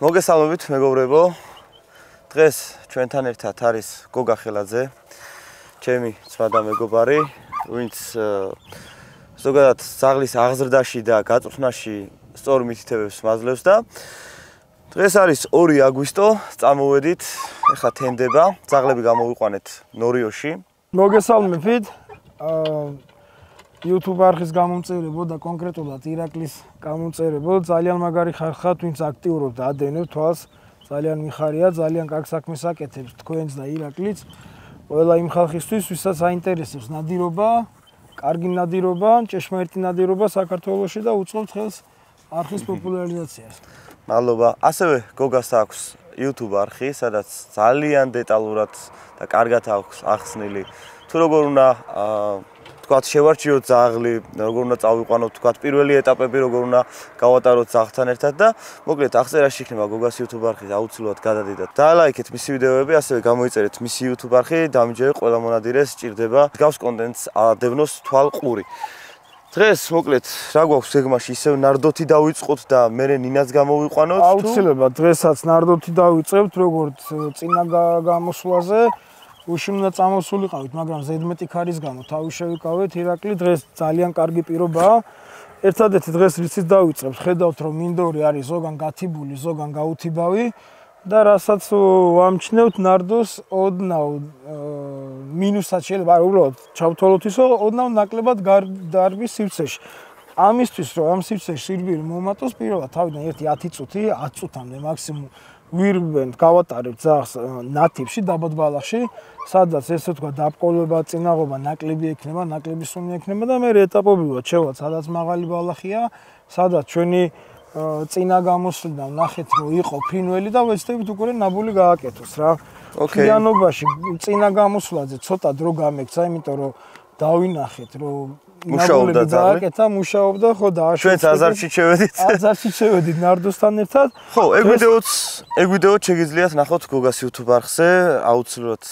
მოგესალმებით მეგობრებო. დღეს ჩვენთან ერთად არის გოგა ხელაძე, ჩემი ძმა და მეგობარი, ვინც ზოგადად ძაღლის აღზრდაში და გაწვრთნაში სწორ მითითებებს მაძლევს და დღეს არის 2 აგვისტო, წამოვედით, ეხლა თენდება, ძაღლები გამოვიყვანეთ ნორიოში. მოგესალმებით. YouTube არხის გამომწერებო და კონკრეტულად ირაკლის გამომწერებო ძალიან მაგარი ხარხათ, ვინც აქტიურობთ და ადევნებთ თვალს. ძალიან მიხარია, ძალიან კარგ საქმეს აკეთებს თქვენც და ირაკლიც. ყველა იმ ხალხისთვის, ვისაც აინტერესებს ნადირობა, კარგი ნადირობა, ჭეშმარიტი ნადირობა საქართველოში და უწყობთ ხელს არხის პოპულარიზაციას. მადლობა. ასევე გოგას აქვს YouTube არხი, სადაც ძალიან დეტალურად და კარგად აქვს ახსნილი თუ როგორ უნდა თქვათ შევარჩიოთ ძაღლი, როგორ უნდა წავიყვანოთ, თქვათ პირველი ეტაპები როგორ უნდა გავატაროთ ძაღლთან ერთად და მოკლედ აღწერაში იქნება გოგას YouTube არხი, აუცილებლად გადადიდათ. დაალაიქეთ მისი ვიდეოები, ასევე გამოიწერეთ მისი YouTube არხი, დამიჯერეთ ყველა მონადირეს სჭირდება გავს კონტენტს ადევნოს თვალყური. დღეს მოკლედ რა გვაქვს გეგმაში, ისევ ნარდოთი დავიწყოთ და მერე ნინაც გამოვიყვანოთ თუ აუცილებლად დღესაც ნარდოთი დავიწყებთ, როგორც წინა გამოსვლაზე. უშიმნა წამოსულიყავით, მაგრამ ზედმეტი ქარის გამო თავი შევიკავეთ. ირაკლი დღეს ძალიან კარგი პირობაა. ერთადერთი დღეს რიცით დავიწყებთ, ხედავთ რომ მინდორი არის ზოგან გათიბული, ზოგან გაუთიბავი და რასაც ვამჩნევთ ნარდოს ოდნავ მინუსაც შეიძლება უბრალოდ ჩავთვალოთ ის, რომ ოდნავ ნაკლებად დარბის სივრცეში. ამისთვის რომ ამ სივრცეში სირბილი მომატოს, პირველად თავიდან 10 წუთი, 10 წუთამდე მაქსიმუმ ვირბენთ, გავატარებთ ძაღლს ნათიბში, დაბად ბალახში, სადაც ესე თქვა დაბყოლება, წინაღობა ნაკლები ექნება, ნაკლები სუნი ექნება და მე ეტაპობრივად შევალთ, სადაც მაღალი ბალახია, სადაც ჩვენი წინა გამოსვლიდან ნახეთ, რომ იყო ფრინველი და ვეცდებით უკვე ნაბული გააკეთოს რა. მთლიანობაში წინა გამოსვლაზე ცოტა დრო გამექცა, იმიტომ რომ დავინახეთ, რომ მუშაობდა ძაღლი. მუშაობდა, ხო და ჩვენც აზარში შევედით. აზარში შევედით ნარდოსთან ერთად. ხო, ეგ ვიდეოც შეგიძლიათ ნახოთ გოგას YouTube არხზე, აუცილებლად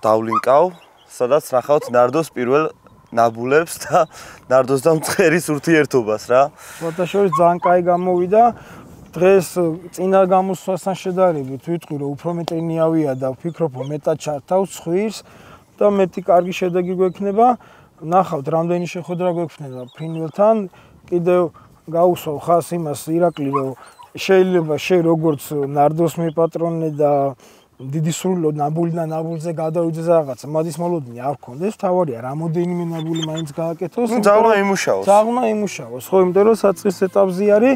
დავლინკავ, სადაც ნახავთ ნარდოს პირველ ნაბულებს და ნარდოს და მწყერის ურთიერთობას რა. ფოტოშოპში ძალიან კაი გამოვიდა. დღეს წინა გამოსვლასთან შედარებით ვიტყვი, რომ უფრო მეტი ნიავია და ვფიქრობ, რომ მეტად ჩართავს ცხვირს და მეტი კარგი შედეგი გვექნება. ნახავთ, რამდენი შეხვედრა გვექნება ფრინველთან. კიდევ გაუსვავ ხას იმას ირაკლი, რომ შეიძლება შე როგორც ნარდოს მიპატრონე და დიდი სრულო ნაბულიდან ნაბულზე გადავიძე რაღაცა, მადის მოლოდინი არ გქონდეს, თავარია რამოდენიმე ნაბული მაინც გააკეთოს. ძაღლმა იმუშაოს. ძაღლმა იმუშაოს, ხო, იმიტომ რომ საწყის ეტაპზე არის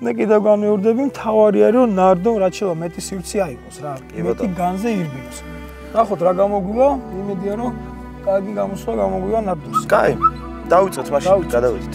და კიდევ განვიურდები, თავარი არის რომ ნარდომ რაც შეიძლება მეტი სივრცე აიღოს რა, მეტი განზე ირბინოს. ნახოთ რა გამოგვივა, იმედია რომ კარგი გამოსვლა გამოგვივა ნარდოს. კაი, დავიწყოთ მაშინ, გადავიდეთ.